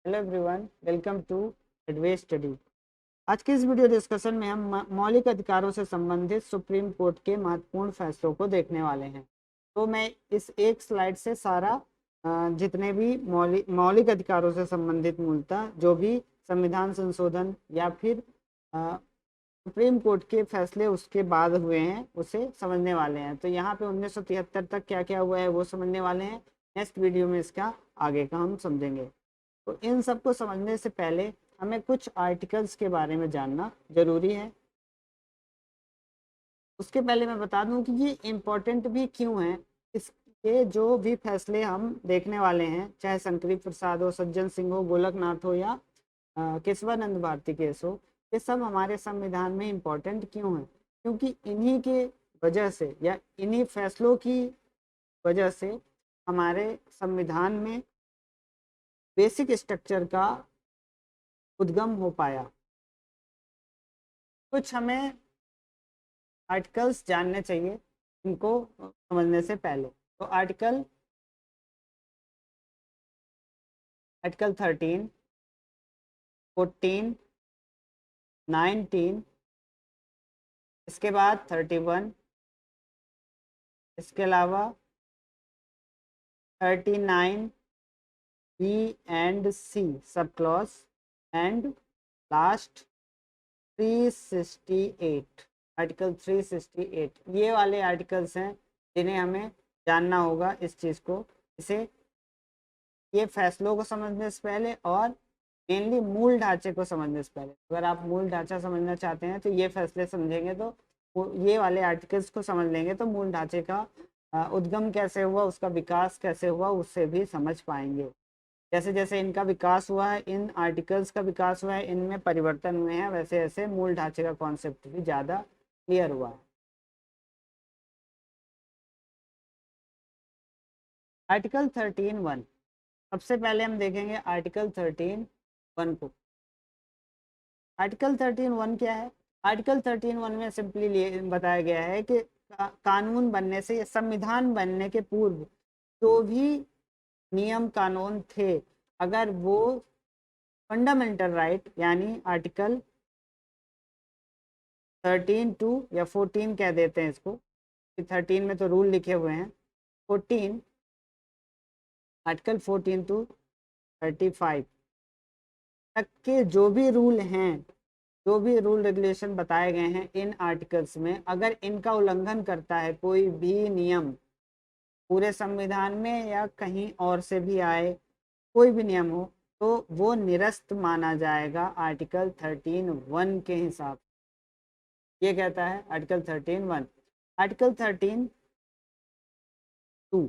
Hello everyone, welcome to advance study. आज के इस वीडियो डिस्कशन में हम मौलिक अधिकारों से संबंधित सुप्रीम कोर्ट के महत्वपूर्ण फैसलों को देखने वाले हैं। तो मैं इस एक स्लाइड से सारा जितने भी मौलिक अधिकारों से संबंधित मूलतः जो भी संविधान संशोधन या फिर सुप्रीम कोर्ट के फैसले उसके बाद हुए हैं उसे समझने वाले हैं। तो यहाँ पे 1973 तक क्या क्या हुआ है वो समझने वाले हैं। नेक्स्ट वीडियो में इसका आगे का हम समझेंगे। तो इन सबको समझने से पहले हमें कुछ आर्टिकल्स के बारे में जानना जरूरी है। उसके पहले मैं बता दूं कि ये इम्पोर्टेंट भी क्यों है। इसके जो भी फैसले हम देखने वाले हैं, चाहे शंकरी प्रसाद हो, सज्जन सिंह हो, गोलकनाथ हो या केशवानंद भारती केस हो, ये सब हमारे संविधान में इम्पोर्टेंट क्यों है? क्योंकि इन्हीं के वजह से या इन्हीं फैसलों की वजह से हमारे संविधान में बेसिक स्ट्रक्चर का उद्गम हो पाया। कुछ हमें आर्टिकल्स जानने चाहिए इनको समझने से पहले। तो आर्टिकल 13, 14, 19, इसके बाद 31, इसके अलावा 39 B and C sub clause and last 368, article 368, ये वाले आर्टिकल्स हैं जिन्हें हमें जानना होगा इस चीज़ को, इसे ये फैसलों को समझने से पहले और मेनली मूल ढांचे को समझने से पहले। अगर आप मूल ढांचा समझना चाहते हैं तो ये फैसले समझेंगे, तो ये वाले आर्टिकल्स को समझ लेंगे तो मूल ढांचे का उद्गम कैसे हुआ, उसका विकास कैसे हुआ, उससे भी समझ पाएंगे। जैसे जैसे इनका विकास हुआ है, इन आर्टिकल्स का विकास हुआ है, इनमें परिवर्तन हुए हैं, वैसे वैसे मूल ढांचे का कॉन्सेप्ट भी ज़्यादा क्लियर हुआ है। आर्टिकल 13(1), सबसे पहले हम देखेंगे आर्टिकल 13(1) को। आर्टिकल 13(1) क्या है? आर्टिकल 13(1) में सिंपली बताया गया है कि कानून बनने से या संविधान बनने के पूर्व जो भी नियम कानून थे, अगर वो फंडामेंटल राइट यानी आर्टिकल 13(2) या 14 कह देते हैं इसको, 13 में तो रूल लिखे हुए हैं, 14, आर्टिकल 14 टू 35 तक के जो भी रूल हैं, जो भी रूल रेगुलेशन बताए गए हैं इन आर्टिकल्स में, अगर इनका उल्लंघन करता है कोई भी नियम पूरे संविधान में या कहीं और से भी आए कोई भी नियम हो, तो वो निरस्त माना जाएगा आर्टिकल 13(1) के हिसाब। ये कहता है आर्टिकल 13(1). आर्टिकल 13(2)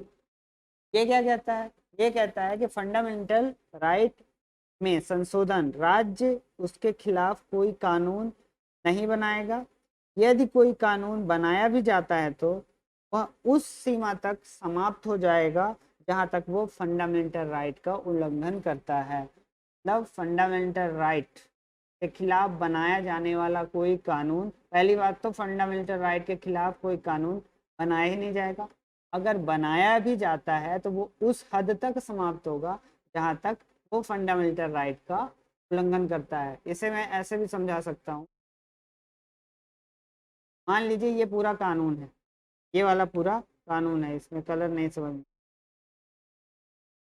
ये क्या कहता है? ये कहता है कि फंडामेंटल राइट में संशोधन, राज्य उसके खिलाफ कोई कानून नहीं बनाएगा। यदि कोई कानून बनाया भी जाता है तो वह उस सीमा तक समाप्त हो जाएगा जहां तक वो फंडामेंटल राइट का उल्लंघन करता है। मतलब फंडामेंटल राइट के खिलाफ बनाया जाने वाला कोई कानून, पहली बात तो फंडामेंटल राइट के खिलाफ कोई कानून बनाया ही नहीं जाएगा। अगर बनाया भी जाता है तो वो उस हद तक समाप्त होगा जहां तक वो फंडामेंटल राइट का उल्लंघन करता है। इसे मैं ऐसे भी समझा सकता हूँ, मान लीजिए ये पूरा कानून है, ये वाला पूरा कानून है, इसमें कलर नहीं समझ,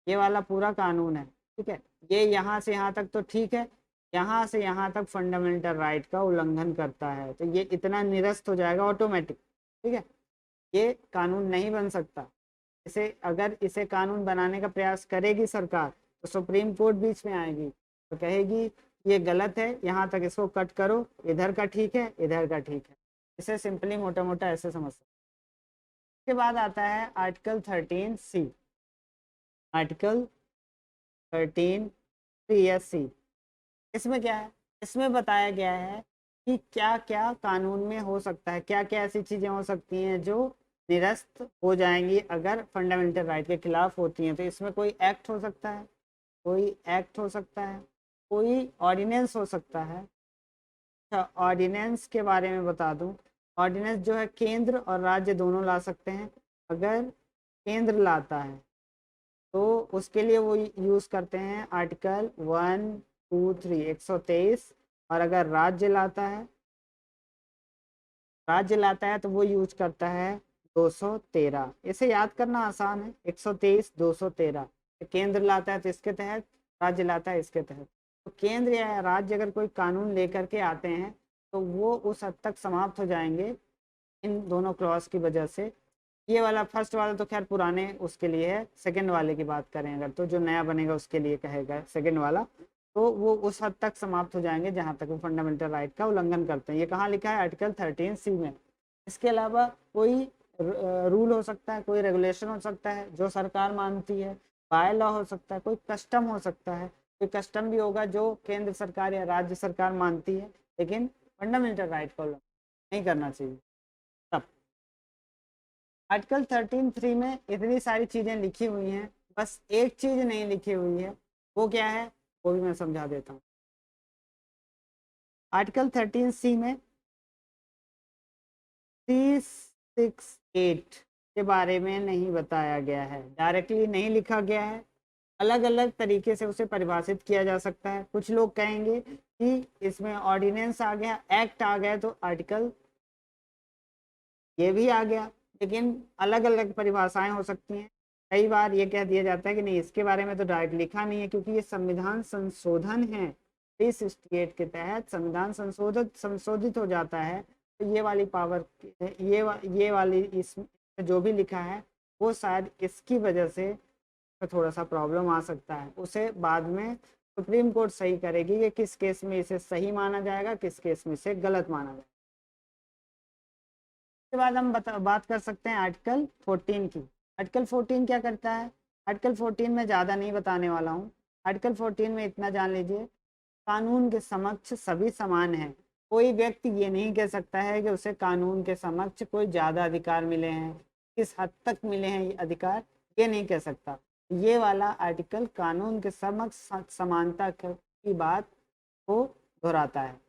ये वाला पूरा कानून है, ठीक है। ये यहाँ से यहाँ तक तो ठीक है, यहाँ से यहाँ तक फंडामेंटल राइट का उल्लंघन करता है, तो ये इतना निरस्त हो जाएगा ऑटोमेटिक, ठीक है। ये कानून नहीं बन सकता। इसे अगर इसे कानून बनाने का प्रयास करेगी सरकार तो सुप्रीम कोर्ट बीच में आएगी, तो कहेगी ये गलत है, यहाँ तक इसको कट करो, इधर का ठीक है, इधर का ठीक है। इसे सिंपली मोटा मोटा ऐसे समझ सकते। उसके बाद आता है आर्टिकल 13(c), आर्टिकल 13(3)(c). इसमें क्या है? इसमें बताया गया है कि क्या क्या कानून में हो सकता है, क्या क्या ऐसी चीजें हो सकती हैं जो निरस्त हो जाएंगी अगर फंडामेंटल राइट के खिलाफ होती हैं। तो इसमें कोई एक्ट हो सकता है, कोई एक्ट हो सकता है, कोई ऑर्डिनेंस हो सकता है। अच्छा, ऑर्डिनेंस के बारे में बता दूं, ऑर्डिनेंस जो है केंद्र और राज्य दोनों ला सकते हैं। अगर केंद्र लाता है तो उसके लिए वो यूज़ करते हैं आर्टिकल 123 123। और अगर राज्य लाता है तो वो यूज करता है 213। इसे याद करना आसान है, 123 213। केंद्र लाता है तो इसके तहत, राज्य लाता है इसके तहत। तो केंद्र या राज्य अगर कोई कानून लेकर के आते हैं तो वो उस हद तक समाप्त हो जाएंगे इन दोनों क्लॉज की वजह से। ये वाला फर्स्ट वाला तो खैर पुराने उसके लिए है, सेकंड वाले की बात करें अगर तो जो नया बनेगा उसके लिए कहेगा सेकंड वाला, तो वो उस हद तक समाप्त हो जाएंगे जहां तक वो फंडामेंटल राइट का उल्लंघन करते हैं। ये कहाँ लिखा है? आर्टिकल 13C में। इसके अलावा कोई रूल हो सकता है, कोई रेगुलेशन हो सकता है जो सरकार मानती है, बाय लॉ हो सकता है, कोई कस्टम हो सकता है, कोई कस्टम भी होगा जो केंद्र सरकार या राज्य सरकार मानती है, लेकिन फंडामेंटल राइट को नहीं करना चाहिए। तब आर्टिकल 13(3) में इतनी सारी चीजें लिखी हुई हैं, बस एक चीज नहीं लिखी हुई है, वो क्या है वो भी मैं समझा देता हूँ। आर्टिकल 13C में 368 के बारे में नहीं बताया गया है, डायरेक्टली नहीं लिखा गया है, अलग अलग तरीके से उसे परिभाषित किया जा सकता है। कुछ लोग कहेंगे कि इसमें ऑर्डिनेंस आ गया, एक्ट आ गया, तो आर्टिकल ये भी आ गया, लेकिन अलग अलग परिभाषाएं हो सकती हैं। कई बार ये कह दिया जाता है कि नहीं, इसके बारे में तो डायरेक्ट लिखा नहीं है क्योंकि ये संविधान संशोधन है, 368 के तहत संविधान संशोधित हो जाता है, तो ये वाली पावर, ये वाली इसमें जो भी लिखा है वो शायद इसकी वजह से थोड़ा सा प्रॉब्लम आ सकता है। उसे बाद में सुप्रीम कोर्ट सही करेगी कि किस केस में इसे सही माना जाएगा, किस केस में इसे गलत माना जाएगा। उसके बाद हम बात कर सकते हैं आर्टिकल 14 की। आर्टिकल 14 क्या करता है? आर्टिकल 14 में ज़्यादा नहीं बताने वाला हूँ। आर्टिकल 14 में इतना जान लीजिए, कानून के समक्ष सभी समान हैं। कोई व्यक्ति ये नहीं कह सकता है कि उसे कानून के समक्ष कोई ज़्यादा अधिकार मिले हैं, किस हद तक मिले हैं ये अधिकार, ये नहीं कह सकता। ये वाला आर्टिकल कानून के समक्ष समानता की बात को दोहराता है।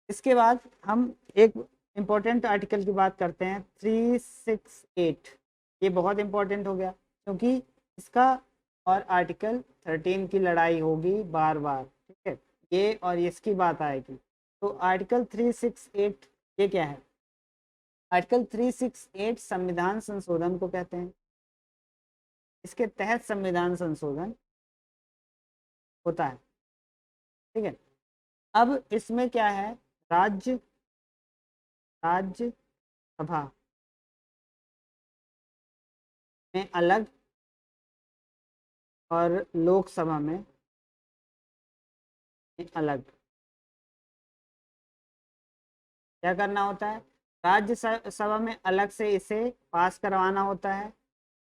इसके बाद हम एक इम्पोर्टेंट आर्टिकल की बात करते हैं, 368। ये बहुत इम्पोर्टेंट हो गया क्योंकि इसका और आर्टिकल 13 की लड़ाई होगी बार बार, ठीक है, ये और इसकी बात आएगी। तो आर्टिकल 368 ये क्या है? आर्टिकल 368 संविधान संशोधन को कहते हैं। इसके तहत संविधान संशोधन होता है, ठीक है। अब इसमें क्या है? राज्य राज्यसभा में अलग और लोकसभा में अलग क्या करना होता है? राज्यसभा में अलग से इसे पास करवाना होता है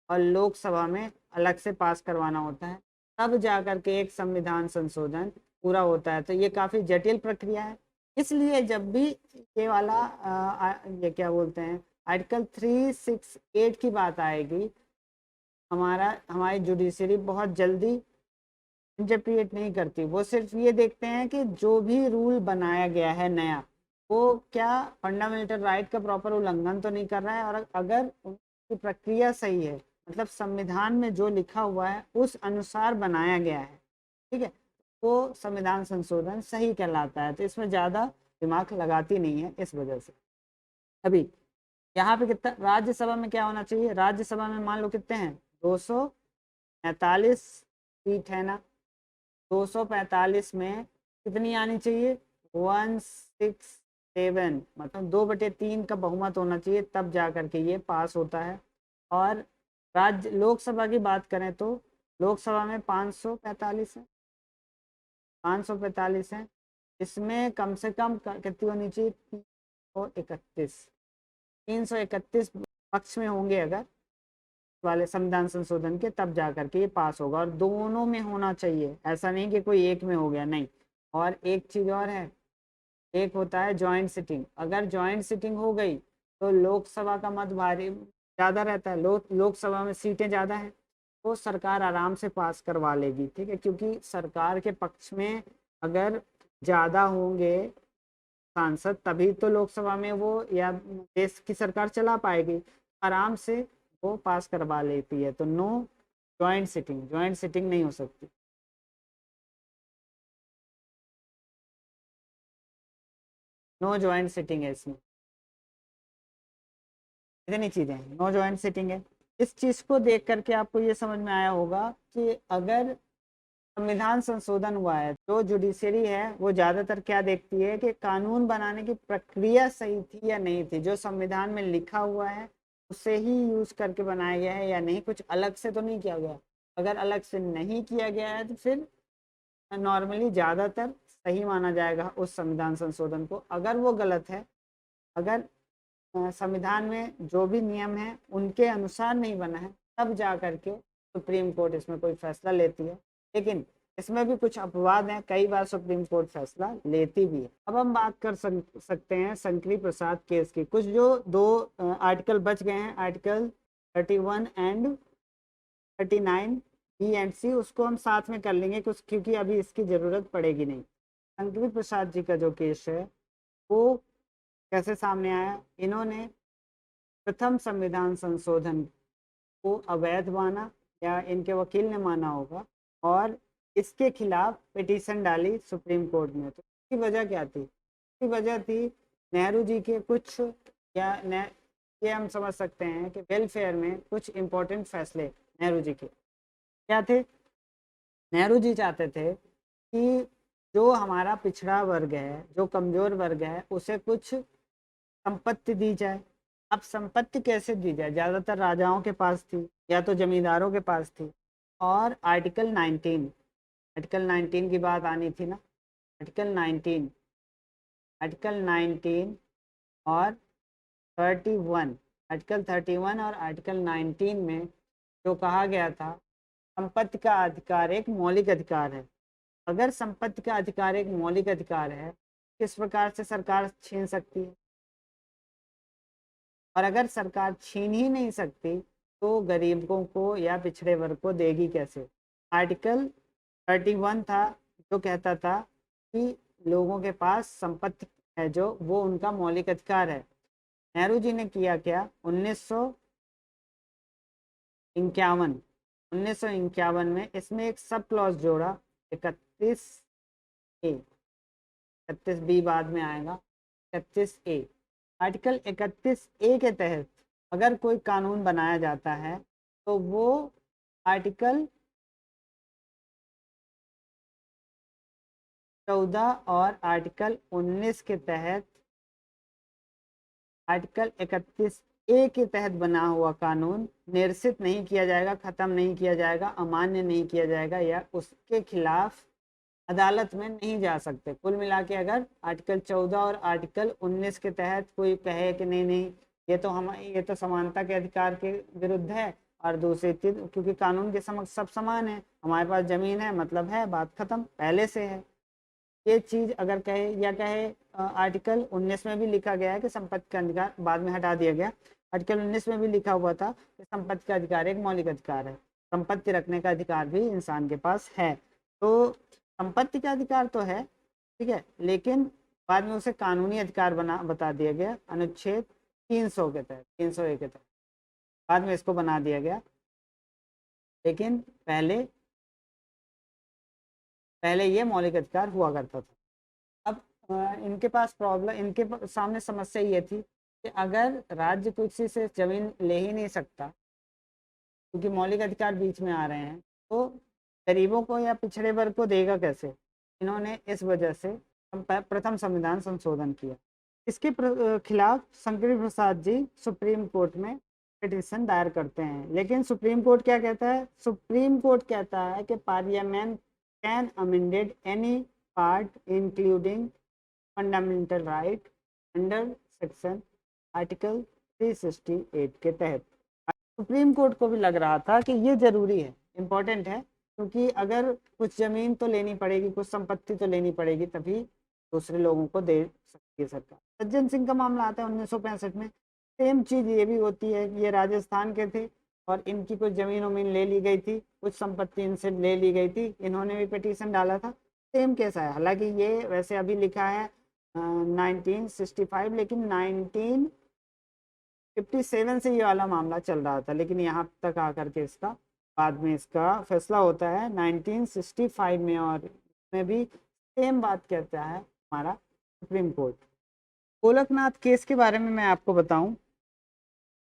और लोकसभा में अलग से पास करवाना होता है, तब जाकर के एक संविधान संशोधन पूरा होता है। तो ये काफ़ी जटिल प्रक्रिया है। इसलिए जब भी ये वाला ये क्या बोलते हैं, आर्टिकल 368 की बात आएगी, हमारी जुडिशरी बहुत जल्दी इंटरप्रिएट नहीं करती। वो सिर्फ ये देखते हैं कि जो भी रूल बनाया गया है नया, वो क्या फंडामेंटल राइट का प्रॉपर उल्लंघन तो नहीं कर रहा है, और अगर उनकी प्रक्रिया सही है, मतलब संविधान में जो लिखा हुआ है उस अनुसार बनाया गया है, ठीक है, वो संविधान संशोधन सही कहलाता है। तो इसमें ज़्यादा दिमाग लगाती नहीं है इस वजह से। अभी यहाँ पे कितना राज्यसभा में क्या होना चाहिए? राज्यसभा में मान लो कितने हैं, 245 सीट है ना। 245 में कितनी आनी चाहिए? 167, मतलब 2/3 का बहुमत होना चाहिए, तब जा करके ये पास होता है। और राज्य लोकसभा की बात करें तो लोकसभा में 545 है, 545 है। इसमें कम से कम कितनी होनी चाहिए? 331 पक्ष में होंगे अगर वाले संविधान संशोधन के, तब जा करके ये पास होगा। और दोनों में होना चाहिए, ऐसा नहीं कि कोई एक में हो गया, नहीं। और एक चीज़ और है, एक होता है जॉइंट सिटिंग। अगर जॉइंट सिटिंग हो गई तो लोकसभा का मत भारी ज़्यादा रहता है, लोकसभा में सीटें ज़्यादा हैं, तो सरकार आराम से पास करवा लेगी, ठीक है, क्योंकि सरकार के पक्ष में अगर ज़्यादा होंगे सांसद तभी तो लोकसभा में वो या देश की सरकार चला पाएगी। आराम से वो पास करवा लेती है। तो नो ज्वाइंट सिटिंग नहीं हो सकती। नो ज्वाइंट सिटिंग है इसमें, इतनी चीजें हैं, नो ज्वाइंट सिटिंग है। इस चीज को देख करके आपको ये समझ में आया होगा कि अगर संविधान संशोधन हुआ है तो जुडिशरी है वो ज्यादातर क्या देखती है कि कानून बनाने की प्रक्रिया सही थी या नहीं थी, जो संविधान में लिखा हुआ है उसे ही यूज करके बनाया गया है या नहीं, कुछ अलग से तो नहीं किया गया। अगर अलग से नहीं किया गया है तो फिर नॉर्मली ज्यादातर सही माना जाएगा उस संविधान संशोधन को। अगर वो गलत है, अगर संविधान में जो भी नियम है उनके अनुसार नहीं बना है, तब जा करके सुप्रीम कोर्ट इसमें कोई फैसला लेती है। लेकिन इसमें भी कुछ अपवाद हैं, कई बार सुप्रीम कोर्ट फैसला लेती भी है। अब हम बात कर सकते हैं शंकरी प्रसाद केस की। कुछ जो दो आर्टिकल बच गए हैं, आर्टिकल 31 एंड 39 बी एंड सी, उसको हम साथ में कर लेंगे कुछ, क्योंकि अभी इसकी जरूरत पड़ेगी नहीं। शंकरी प्रसाद जी का जो केस है वो कैसे सामने आया, इन्होंने प्रथम संविधान संशोधन को अवैध माना, या इनके वकील ने माना होगा, और इसके खिलाफ पिटीशन डाली सुप्रीम कोर्ट में। तो इसकी वजह क्या थी? इसकी वजह थी नेहरू जी के कुछ, या ये हम समझ सकते हैं कि वेलफेयर में कुछ इम्पोर्टेंट फैसले नेहरू जी के क्या थे। नेहरू जी चाहते थे कि जो हमारा पिछड़ा वर्ग है, जो कमजोर वर्ग है, उसे कुछ संपत्ति दी जाए। अब संपत्ति कैसे दी जाए? ज्यादातर राजाओं के पास थी या तो जमींदारों के पास थी। और आर्टिकल 19 की बात आनी थी ना, आर्टिकल 19 और 31, आर्टिकल 31 और आर्टिकल 19 में जो कहा गया था, संपत्ति का अधिकार एक मौलिक अधिकार है। अगर संपत्ति का अधिकार एक मौलिक अधिकार है, किस प्रकार से सरकार छीन सकती है? और अगर सरकार छीन ही नहीं सकती तो गरीबों को या पिछड़े वर्ग को देगी कैसे? आर्टिकल 31 था जो कहता था कि लोगों के पास संपत्ति है जो वो उनका मौलिक अधिकार है। नेहरू जी ने किया क्या, 1951 में इसमें एक सब क्लॉज जोड़ा, 31A, 31B बाद में आएगा, 31A। आर्टिकल 31A के तहत अगर कोई कानून बनाया जाता है तो वो आर्टिकल 14 और आर्टिकल 19 के तहत, आर्टिकल 31A के तहत बना हुआ कानून निरसित नहीं किया जाएगा, खत्म नहीं किया जाएगा, अमान्य नहीं किया जाएगा, या उसके खिलाफ अदालत में नहीं जा सकते। कुल मिला के अगर आर्टिकल 14 और आर्टिकल 19 के तहत कोई कहे कि नहीं नहीं ये तो समानता के अधिकार के विरुद्ध है, और दूसरी चीज क्योंकि कानून के समक्ष सब समान है, हमारे पास जमीन है मतलब है, बात खत्म, पहले से है, ये चीज अगर कहे, या कहे आर्टिकल 19 में भी लिखा गया है कि संपत्ति का अधिकार, बाद में हटा दिया गया, आर्टिकल 19 में भी लिखा हुआ था कि संपत्ति का अधिकार एक मौलिक अधिकार है, संपत्ति रखने का अधिकार भी इंसान के पास है। तो संपत्ति का अधिकार तो है, ठीक है, लेकिन बाद में उसे कानूनी अधिकार बता दिया गया अनुच्छेद 300 के तहत, 301 के तहत बाद में इसको बना दिया गया। लेकिन पहले ये मौलिक अधिकार हुआ करता था। अब इनके पास प्रॉब्लम, इनके सामने समस्या ये थी कि अगर राज्य किसी से जमीन ले ही नहीं सकता क्योंकि मौलिक अधिकार बीच में आ रहे हैं, तो गरीबों को या पिछड़े वर्ग को देगा कैसे? इन्होंने इस वजह से प्रथम संविधान संशोधन किया। इसके खिलाफ शंकरी प्रसाद जी सुप्रीम कोर्ट में पिटीशन दायर करते हैं। लेकिन सुप्रीम कोर्ट क्या कहता है? सुप्रीम कोर्ट कहता है कि parliament can amended any part including fundamental right under section article 368 के तहत। सुप्रीम कोर्ट को भी लग रहा था कि ये जरूरी है, इम्पोर्टेंट है, क्योंकि अगर कुछ जमीन तो लेनी पड़ेगी, कुछ संपत्ति तो लेनी पड़ेगी, तभी दूसरे लोगों को दे सकती है सरकार। सज्जन सिंह का मामला आता है 1965 में, सेम चीज ये भी होती है कि ये राजस्थान के थे और इनकी कुछ जमीन वमीन ले ली गई थी, कुछ संपत्ति इनसे ले ली गई थी, इन्होंने भी पिटीशन डाला था, सेम केस है। हालांकि ये वैसे अभी लिखा है 1965, लेकिन 1957 से ये वाला मामला चल रहा था, लेकिन यहाँ तक आकर के इसका बाद में इसका फैसला होता है 1965 में, और इसमें भी सेम बात कहता है हमारा सुप्रीम कोर्ट। गोलकनाथ केस के बारे में मैं आपको बताऊं,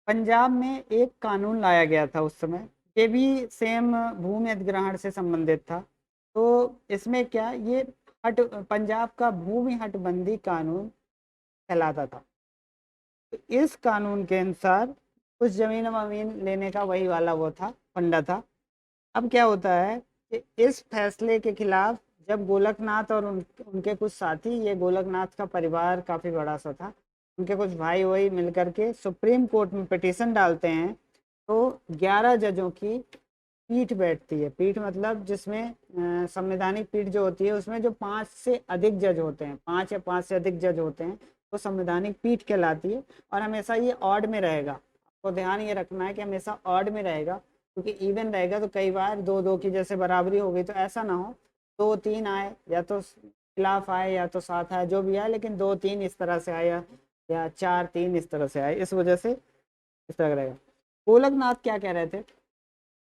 पंजाब में एक कानून लाया गया था उस समय, ये भी सेम भूमि अधिग्रहण से संबंधित था। तो इसमें क्या, ये हट पंजाब का भूमि हटबंदी कानून कहलाता था। तो इस कानून के अनुसार कुछ जमीन वमीन लेने का वही वाला वो था, फंडा था। अब क्या होता है कि इस फैसले के खिलाफ जब गोलकनाथ और उनके कुछ साथी, ये गोलकनाथ का परिवार काफ़ी बड़ा सा था, उनके कुछ भाई वही मिलकर के सुप्रीम कोर्ट में पिटीशन डालते हैं, तो 11 जजों की पीठ बैठती है। पीठ मतलब जिसमें संवैधानिक पीठ जो होती है उसमें जो 5 से अधिक जज होते हैं, 5 या 5 से अधिक जज होते हैं, तो संवैधानिक पीठ कहलाती है। और हमेशा ये ऑड में रहेगा, आपको ध्यान ये रखना है कि हमेशा ऑड में रहेगा, क्योंकि इवन रहेगा तो कई बार 2-2 की जैसे बराबरी हो गई तो ऐसा ना हो 2-3 आए, या तो खिलाफ आए या तो साथ आए, जो भी आए, लेकिन 2-3 इस तरह से आया या 4-3 इस तरह से आए, इस वजह से इस तरह रहेगा। गोलकनाथ क्या कह रहे थे,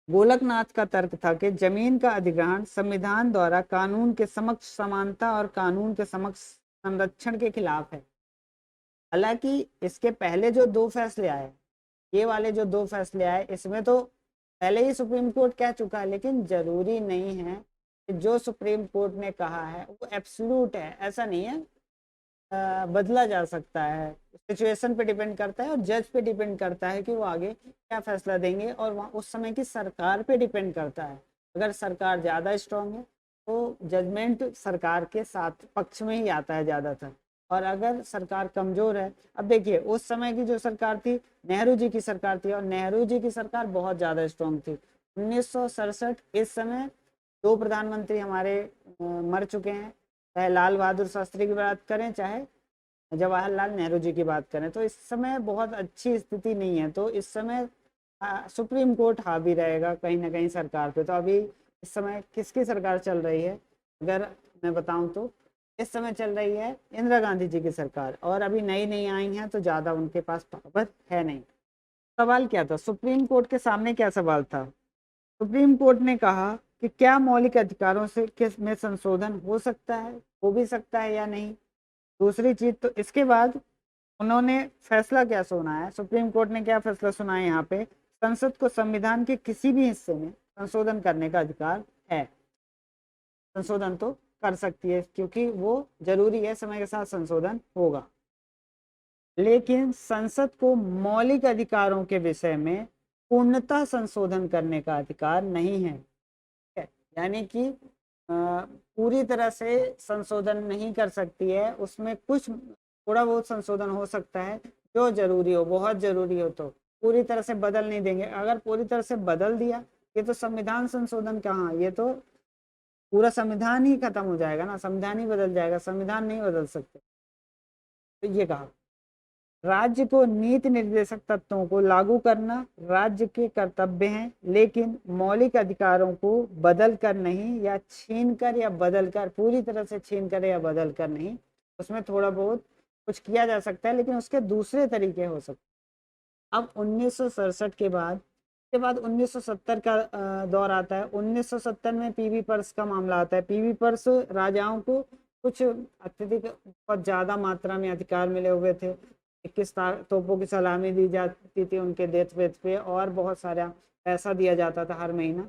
गोलकनाथ का तर्क था कि जमीन का अधिग्रहण संविधान द्वारा कानून के समक्ष समानता और कानून के समक्ष संरक्षण के खिलाफ है। हालांकि इसके पहले जो 2 फैसले आए, ये वाले जो 2 फैसले आए, इसमें तो पहले ही सुप्रीम कोर्ट कह चुका है, लेकिन जरूरी नहीं है कि जो सुप्रीम कोर्ट ने कहा है वो एब्सोल्यूट है, ऐसा नहीं है। बदला जा सकता है, सिचुएशन पे डिपेंड करता है और जज पे डिपेंड करता है कि वो आगे क्या फैसला देंगे, और वहाँ उस समय की सरकार पे डिपेंड करता है। अगर सरकार ज़्यादा स्ट्रांग है तो जजमेंट सरकार के साथ पक्ष में ही आता है ज़्यादातर, और अगर सरकार कमज़ोर है, अब देखिए उस समय की जो सरकार थी नेहरू जी की सरकार थी, और नेहरू जी की सरकार बहुत ज़्यादा स्ट्रांग थी। 1967 इस समय 2 प्रधानमंत्री हमारे मर चुके हैं, चाहे लाल बहादुर शास्त्री की बात करें चाहे जवाहरलाल नेहरू जी की बात करें, तो इस समय बहुत अच्छी स्थिति नहीं है। तो इस समय सुप्रीम कोर्ट हावी रहेगा कहीं ना कहीं सरकार पे। तो अभी इस समय किसकी सरकार चल रही है, अगर मैं बताऊं तो इस समय चल रही है इंदिरा गांधी जी की सरकार, और अभी नई नई आई हैं तो ज़्यादा उनके पास पावर है नहीं। सवाल क्या था, सुप्रीम कोर्ट के सामने क्या सवाल था, सुप्रीम कोर्ट ने कहा कि क्या मौलिक अधिकारों से किस में संशोधन हो सकता है, हो भी सकता है या नहीं। दूसरी चीज, तो इसके बाद उन्होंने फैसला क्या सुना है, सुप्रीम कोर्ट ने क्या फैसला सुना है यहाँ पे, संसद को संविधान के किसी भी हिस्से में संशोधन करने का अधिकार है। संशोधन तो कर सकती है क्योंकि वो जरूरी है, समय के साथ संशोधन होगा, लेकिन संसद को मौलिक अधिकारों के विषय में पूर्णतः संशोधन करने का अधिकार नहीं है। यानी कि पूरी तरह से संशोधन नहीं कर सकती है, उसमें कुछ थोड़ा बहुत संशोधन हो सकता है जो जरूरी हो, बहुत जरूरी हो, तो पूरी तरह से बदल नहीं देंगे। अगर पूरी तरह से बदल दिया, ये तो संविधान संशोधन कहाँ, ये तो पूरा संविधान ही खत्म हो जाएगा ना, संविधान ही बदल जाएगा, संविधान नहीं बदल सकते। तो ये कहा राज्य को नीति निर्देशक तत्वों को लागू करना राज्य के कर्तव्य हैं, लेकिन मौलिक अधिकारों को बदल कर नहीं, या छीन कर या बदल कर, पूरी तरह से छीन कर या बदल कर नहीं, उसमें थोड़ा बहुत कुछ किया जा सकता है, लेकिन उसके दूसरे तरीके हो सकते। अब 1967 के बाद 1970 का दौर आता है। 1970 में पीवी पर्स का मामला आता है। पीवी पर्स राजाओं को कुछ अत्यधिक बहुत ज़्यादा मात्रा में अधिकार मिले हुए थे, 21 तोपों की सलामी दी जाती थी उनके डेथ वेथ पे, और बहुत सारा पैसा दिया जाता था हर महीना।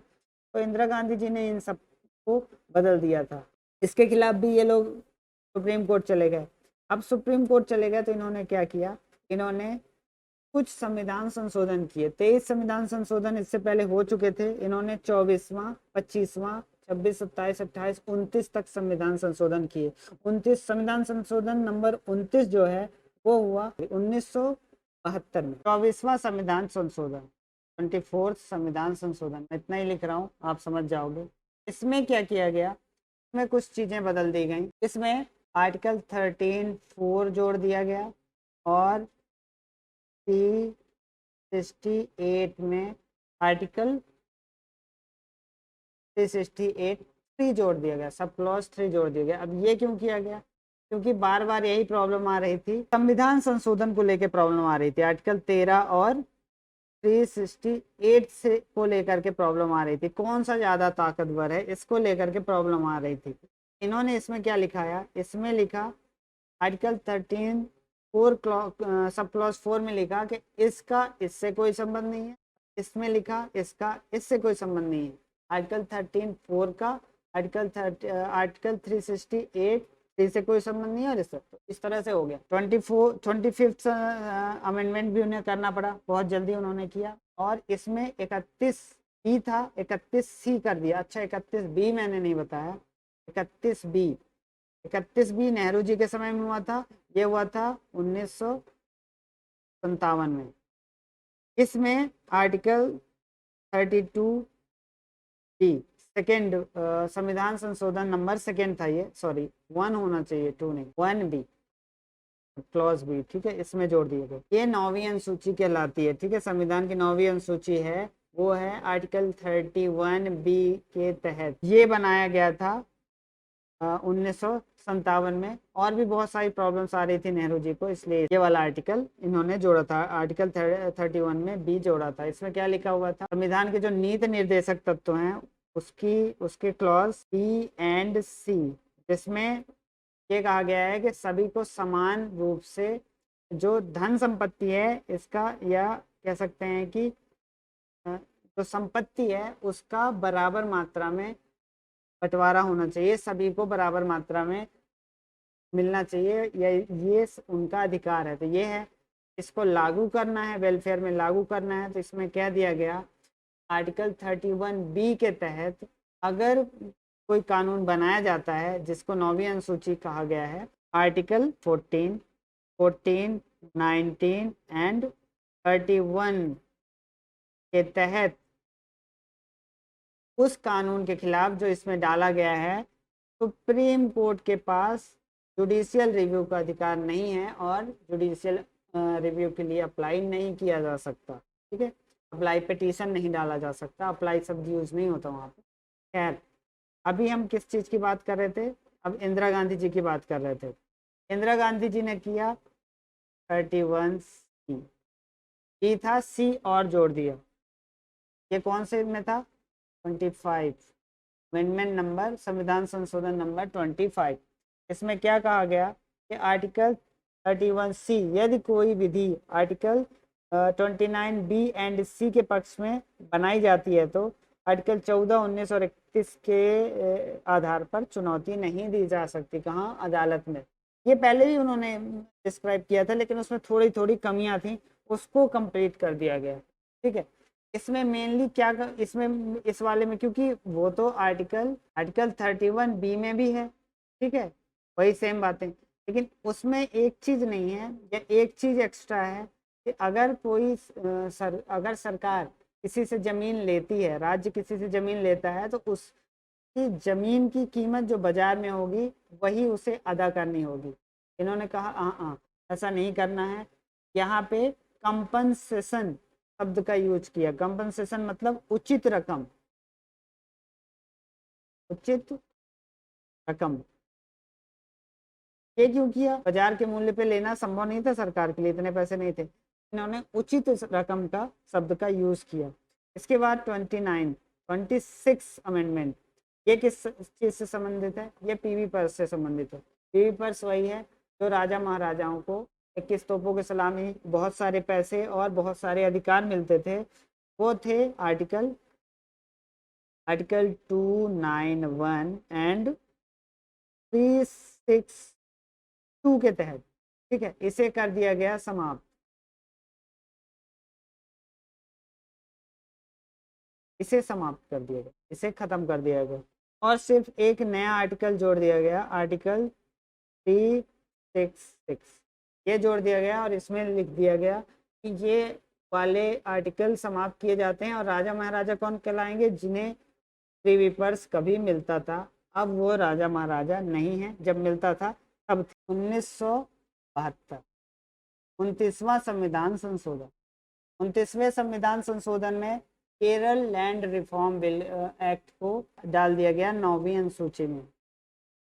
तो इंदिरा गांधी जी ने इन सब को बदल दिया था। इसके खिलाफ भी ये लोग सुप्रीम कोर्ट चले गए। अब सुप्रीम कोर्ट चले गए तो इन्होंने क्या किया, इन्होंने कुछ संविधान संशोधन किए। 23 संविधान संशोधन इससे पहले हो चुके थे, इन्होंने 24वां, 25वां, 26, 27, 28, 29 तक संविधान संशोधन किए। 29 संविधान संशोधन नंबर 29 जो है वो हुआ 1972 में। 24वां संविधान संशोधन, 24th संविधान संशोधन, इतना ही लिख रहा हूँ, आप समझ जाओगे। इसमें क्या किया गया, इसमें कुछ चीजें बदल दी गई। इसमें आर्टिकल 13(4) जोड़ दिया गया, और 368 में आर्टिकल 368(3) जोड़ दिया गया, सब क्लॉज 3 जोड़ दिया गया। अब ये क्यों किया गया, क्योंकि बार बार यही प्रॉब्लम आ रही थी, संविधान संशोधन को लेकर प्रॉब्लम आ रही थी, आर्टिकल 13 और 368 से को लेकर के प्रॉब्लम आ रही थी, कौन सा ज्यादा ताकतवर है इसको लेकर के प्रॉब्लम आ रही थी। इन्होंने इसमें क्या लिखाया, इसमें लिखा आर्टिकल 13 4 सब क्लॉज 4 में लिखा कि इसका इससे कोई संबंध नहीं है, इसमें लिखा इसका इससे कोई संबंध नहीं है। आर्टिकल 13 4 का आर्टिकल 368 से कोई संबंध नहीं है, और इससे तो इस तरह से हो गया। 25th अमेंडमेंट भी उन्हें करना पड़ा, बहुत जल्दी उन्होंने किया, और इसमें 31 बी था, 31 सी कर दिया। अच्छा 31 बी मैंने नहीं बताया, 31 बी नेहरू जी के समय में हुआ था, ये हुआ था 1957 में। इसमें आर्टिकल 32 बी सेकेंड संविधान संशोधन नंबर सेकेंड था ये, सॉरी 1 होना चाहिए 2 नहीं, 1 बी क्लॉज बी, ठीक है, इसमें जोड़ दिए गए। ये 9वीं अनुसूची कहलाती है, ठीक है, संविधान की 9वीं अनुसूची है, वो है आर्टिकल 31 बी के तहत ये बनाया गया था 1957 में। और भी बहुत सारी प्रॉब्लम्स आ रही थी नेहरू जी को, इसलिए ये वाला आर्टिकल इन्होंने जोड़ा था, आर्टिकल 31 में बी जोड़ा था। इसमें क्या लिखा हुआ था, संविधान के जो नीति निर्देशक तत्व हैं उसके क्लॉज बी एंड सी, जिसमें ये कहा गया है कि सभी को समान रूप से जो धन संपत्ति है इसका, या कह सकते हैं कि जो संपत्ति है उसका बराबर मात्रा में बंटवारा होना चाहिए, सभी को बराबर मात्रा में मिलना चाहिए, ये उनका अधिकार है। तो ये है, इसको लागू करना है, वेलफेयर में लागू करना है। तो इसमें कह दिया गया आर्टिकल 31 बी के तहत अगर कोई कानून बनाया जाता है जिसको 9वीं अनुसूची कहा गया है, आर्टिकल 14, 19 एंड 31 के तहत उस कानून के खिलाफ जो इसमें डाला गया है, सुप्रीम कोर्ट के पास जुडिशियल रिव्यू का अधिकार नहीं है, और जुडिशियल रिव्यू के लिए अप्लाई नहीं किया जा सकता, ठीक है, अप्लाई पिटीशन नहीं डाला जा सकता, अप्लाई शब्द यूज नहीं होता वहाँ पे। खैर, अभी हम किस चीज़ की बात कर रहे थे, अब इंदिरा गांधी जी की बात कर रहे थे। इंदिरा गांधी जी ने किया 31 सी था, सी और जोड़ दिया, ये कौन से में था, 25 अमेंडमेंट नंबर, संविधान संशोधन नंबर 25। इसमें क्या कहा गया कि आर्टिकल 31 सी यदि कोई विधि आर्टिकल 29 बी एंड सी के पक्ष में बनाई जाती है तो आर्टिकल 14, 19 और 31 के आधार पर चुनौती नहीं दी जा सकती। कहाँ, अदालत में। ये पहले भी उन्होंने डिस्क्राइब किया था, लेकिन उसमें थोड़ी थोड़ी कमियां थी, उसको कंप्लीट कर दिया गया, ठीक है। इसमें मेनली क्या इसमें इस वाले में, क्योंकि वो तो आर्टिकल 31 बी में भी है, ठीक है, वही सेम बातें, लेकिन उसमें एक चीज नहीं है, या एक चीज एक्स्ट्रा है कि अगर कोई अगर सरकार किसी से जमीन लेती है, राज्य किसी से जमीन लेता है, तो उसकी जमीन की कीमत जो बाजार में होगी वही उसे अदा करनी होगी। इन्होंने कहा हाँ, ऐसा नहीं करना है, यहाँ पे कंपनसेशन शब्द का यूज किया। कंपनसेशन मतलब उचित रकम, उचित रकम। ये क्यों किया, बाजार के मूल्य पे लेना संभव नहीं था, सरकार के लिए इतने पैसे नहीं थे, इन्होंने उचित रकम का शब्द का यूज किया। इसके बाद 26 अमेंडमेंट, ये किस चीज से संबंधित है, ये पीवी पर्स से संबंधित है। पीवी पर्स वही है जो राजा महाराजाओं को 21 तोपों की सलामी, बहुत सारे पैसे और बहुत सारे अधिकार मिलते थे, वो थे आर्टिकल 291 एंड 362 के तहत, ठीक है, इसे कर दिया गया समाप्त, इसे समाप्त कर दिया गया, इसे खत्म कर दिया गया, और सिर्फ एक नया आर्टिकल जोड़ दिया गया, आर्टिकल 366 ये जोड़ दिया गया, और इसमें लिख दिया गया कि ये वाले आर्टिकल समाप्त किए जाते हैं, और राजा महाराजा कौन कहलाएंगे, जिन्हें प्रिवी पर्स कभी मिलता था। अब वो राजा महाराजा नहीं है, जब मिलता था तब। 1972 29वां संविधान संशोधन, 29वें संविधान संशोधन में Kerala land reform bill act को डाल दिया गया 9वीं अनुसूची में।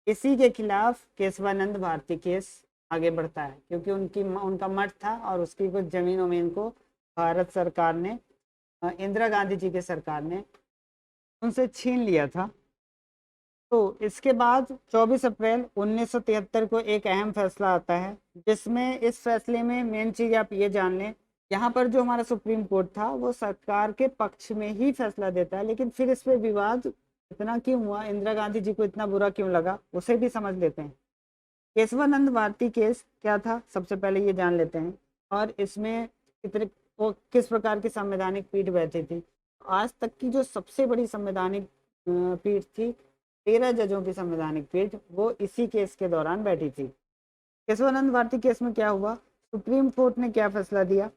इसी के खिलाफ केशवानंद भारती केस आगे बढ़ता है, क्योंकि उनका मठ था और उसकी कुछ जमीन वमीन को भारत सरकार ने, इंदिरा गांधी जी के सरकार ने उनसे छीन लिया था। तो इसके बाद 24 अप्रैल 1973 को एक अहम फैसला आता है, जिसमें इस फैसले में मेन चीज आप ये जान लें, यहाँ पर जो हमारा सुप्रीम कोर्ट था वो सरकार के पक्ष में ही फैसला देता है, लेकिन फिर इस पे विवाद इतना क्यों हुआ, इंदिरा गांधी जी को इतना बुरा क्यों लगा, उसे भी समझ लेते हैं। केशवानंद भारती केस क्या था, सबसे पहले ये जान लेते हैं, और इसमें कितने वो किस प्रकार की संवैधानिक पीठ बैठी थी। आज तक की जो सबसे बड़ी संवैधानिक पीठ थी, 13 जजों की संवैधानिक पीठ, वो इसी केस के दौरान बैठी थी। केशवानंद भारती केस में क्या हुआ, सुप्रीम कोर्ट ने क्या फैसला दिया,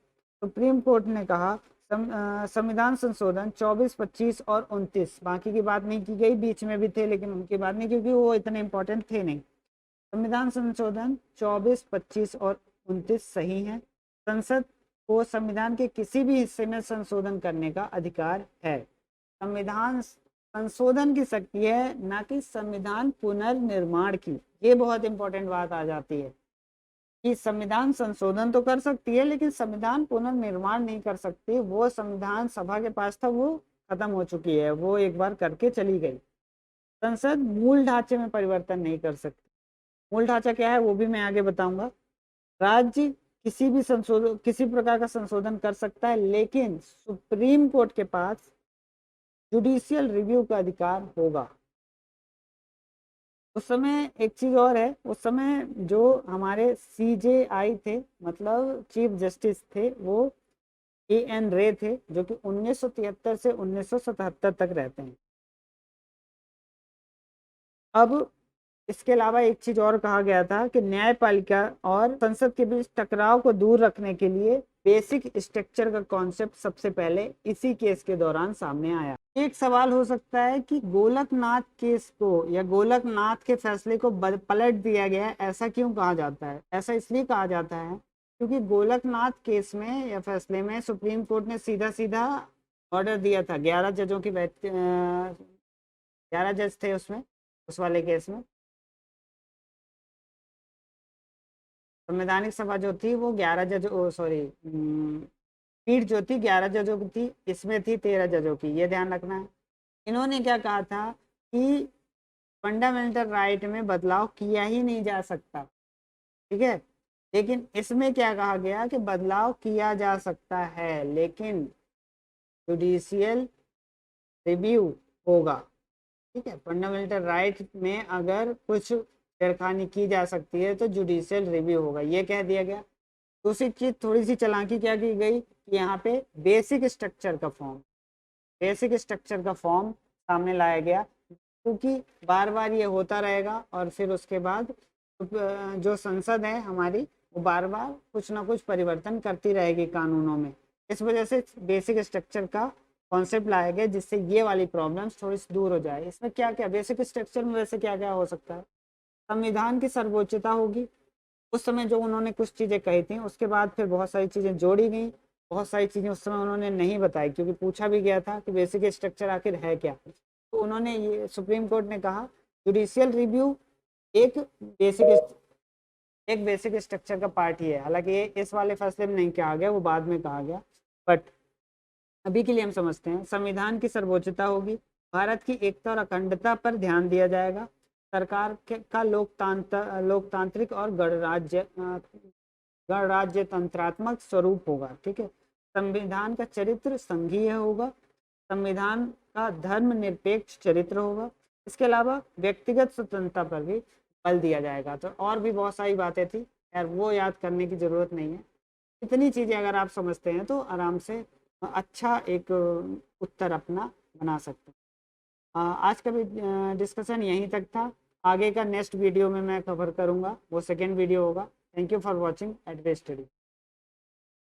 सुप्रीम कोर्ट ने कहा संविधान संशोधन 24, 25 और 29, बाकी की बात नहीं की गई, बीच में भी थे लेकिन उनकी बात नहीं, क्योंकि वो इतने इंपॉर्टेंट थे नहीं। संविधान संशोधन 24, 25 और 29 सही हैं। संसद को संविधान के किसी भी हिस्से में संशोधन करने का अधिकार है। संविधान संशोधन की शक्ति है, ना कि संविधान पुनर्निर्माण की। ये बहुत इंपॉर्टेंट बात आ जाती है कि संविधान संशोधन तो कर सकती है, लेकिन संविधान पुनर्निर्माण नहीं कर सकती। वो संविधान सभा के पास था, वो खत्म हो चुकी है, वो एक बार करके चली गई। संसद मूल ढांचे में परिवर्तन नहीं कर सकती। मूल ढांचा क्या है वो भी मैं आगे बताऊंगा। राज्य किसी भी संशोधन, किसी प्रकार का संशोधन कर सकता है, लेकिन सुप्रीम कोर्ट के पास जुडिशियल रिव्यू का अधिकार होगा। उस समय एक चीज और है, उस समय जो हमारे CJI थे, मतलब चीफ जस्टिस थे, वो AN रे थे, जो कि 1973 से 1977 तक रहते हैं। अब इसके अलावा एक चीज और कहा गया था कि न्यायपालिका और संसद के बीच टकराव को दूर रखने के लिए बेसिक स्ट्रक्चर का कॉन्सेप्ट सबसे पहले इसी केस के दौरान सामने आया। एक सवाल हो सकता है कि गोलकनाथ केस को या गोलकनाथ के फैसले को पलट दिया गया, ऐसा क्यों कहा जाता है? ऐसा इसलिए कहा जाता है क्योंकि गोलकनाथ केस में या फैसले में सुप्रीम कोर्ट ने सीधा सीधा ऑर्डर दिया था। 11 जजों की 11 जज थे उसमें, उस वाले केस में। संवैधानिक सभा जो थी वो 11 जज, सॉरी, पीठ जो थी 11 जजों की थी, इसमें थी 13 जजों की, ये ध्यान रखना है। इन्होंने क्या कहा था कि फंडामेंटल राइट में बदलाव किया ही नहीं जा सकता, ठीक है, लेकिन इसमें क्या कहा गया कि बदलाव किया जा सकता है, लेकिन जुडिशियल रिव्यू होगा, ठीक है। फंडामेंटल राइट में अगर कुछ छेड़खानी की जा सकती है तो जुडिशियल रिव्यू होगा, ये कह दिया गया। दूसरी चीज, थोड़ी सी चालाकी क्या की गई कि यहाँ पे बेसिक स्ट्रक्चर का फॉर्म सामने लाया गया, क्योंकि बार बार ये होता रहेगा और फिर उसके बाद जो संसद है हमारी, वो बार बार कुछ ना कुछ परिवर्तन करती रहेगी कानूनों में। इस वजह से बेसिक स्ट्रक्चर का कॉन्सेप्ट लाया गया, जिससे ये वाली प्रॉब्लम्स थोड़ी सी दूर हो जाए। इसमें क्या क्या बेसिक स्ट्रक्चर में वैसे क्या क्या हो सकता है, संविधान की सर्वोच्चता होगी। उस समय जो उन्होंने कुछ चीज़ें कही थी, उसके बाद फिर बहुत सारी चीज़ें जोड़ी गई, बहुत सारी चीज़ें उस समय उन्होंने नहीं बताई, क्योंकि पूछा भी गया था कि बेसिक स्ट्रक्चर आखिर है क्या। तो उन्होंने ये, सुप्रीम कोर्ट ने कहा जुडिशियल रिव्यू एक बेसिक स्ट्रक्चर का पार्ट ही है। हालांकि ये इस वाले फैसले में नहीं कहा गया, वो बाद में कहा गया, बट अभी के लिए हम समझते हैं संविधान की सर्वोच्चता होगी, भारत की एकता और अखंडता पर ध्यान दिया जाएगा, सरकार का लोकतांत्रिक और गणराज्य तंत्रात्मक स्वरूप होगा, ठीक है। संविधान का चरित्र संघीय होगा, संविधान का धर्मनिरपेक्ष चरित्र होगा। इसके अलावा व्यक्तिगत स्वतंत्रता पर भी बल दिया जाएगा। तो और भी बहुत सारी बातें थी यार, वो याद करने की जरूरत नहीं है। इतनी चीजें अगर आप समझते हैं तो आराम से अच्छा एक उत्तर अपना बना सकते हैं। आज का भी डिस्कशन यहीं तक था। आगे का नेक्स्ट वीडियो में मैं कवर करूंगा, वो सेकेंड वीडियो होगा। Thank you for watching Edave study.